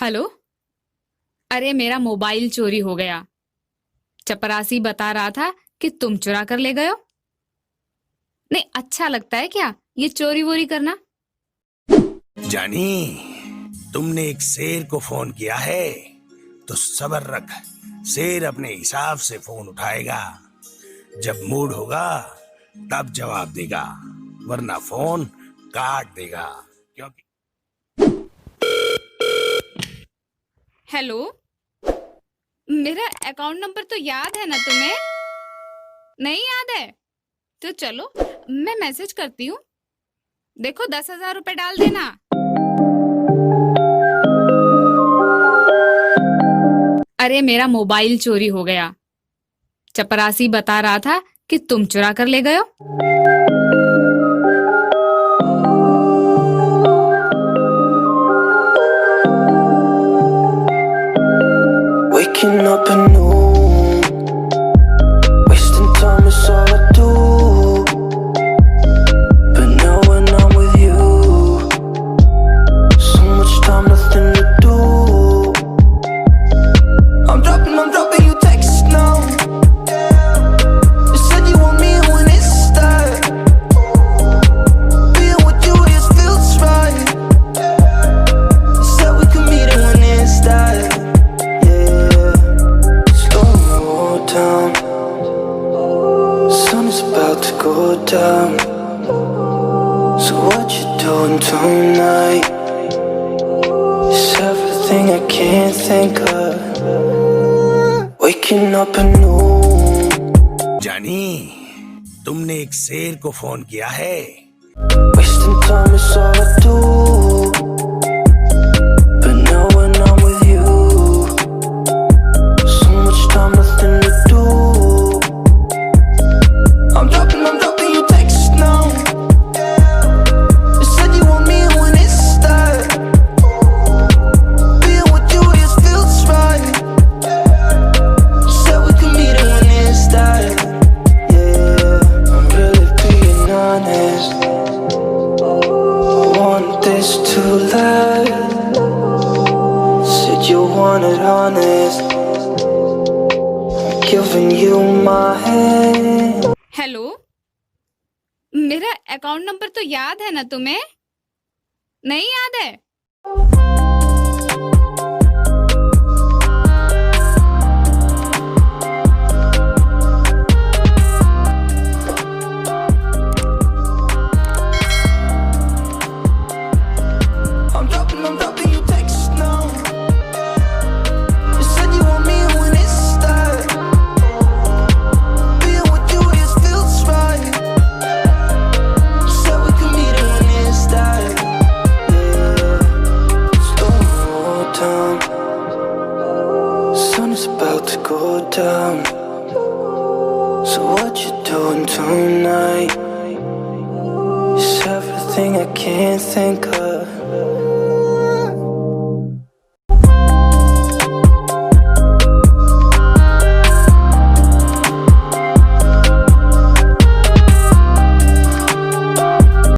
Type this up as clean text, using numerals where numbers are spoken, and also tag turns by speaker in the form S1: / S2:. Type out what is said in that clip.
S1: Hello. अरे मेरा mobile चोरी हो गया। चपरासी बता रहा था कि तुम चुरा कर ले गए हो। नहीं, अच्छा लगता है क्या ये चोरी वोरी करना?
S2: जानी, तुमने एक शेर को फोन किया है तो सब्र रख। शेर अपने हिसाब से फोन उठाएगा। जब मूड होगा तब जवाब देगा, वरना फोन काट देगा। क्योंकि
S1: हेलो, मेरा अकाउंट नंबर तो याद है ना तुम्हें? नहीं याद है तो चलो मैं मैसेज करती हूँ। देखो 10,000 रुपए डाल देना। अरे मेरा मोबाइल चोरी हो गया। चपरासी बता रहा था कि तुम चुरा कर ले गए हो।
S3: Waking up anew, wasting time is all I do. But now when I'm with you, so much time, nothing to do. I'm dropping you texts now. You said you want me when it's that. Being with you just feels right. You said we could meet it when it's that. Down. Sun is about to go down. So what you doing tonight? It's everything I can't think of. Waking up anew.
S2: जानी, तुमने एक शेर को phone किया है।
S3: Wasting time is all I do. But now when I'm with you, so much time, nothing to do. I'm dropping you texts now. You said you want me when it's that. Being with you just feels right. You said we could meet it when it's that. Yeah, I'm really being honest. I want this to last. Said you want it honest. Giving you my hand.
S1: Hello, मेरा account number तो याद है ना तुम्हें? नहीं याद है?
S3: I'm dropping you texts now. You said you want me when it's that. Being with you just feels right. You said we could meet it when it's that. Yeah, slow down. Sun is about to go down. So what you doing tonight? It's everything I can't think of.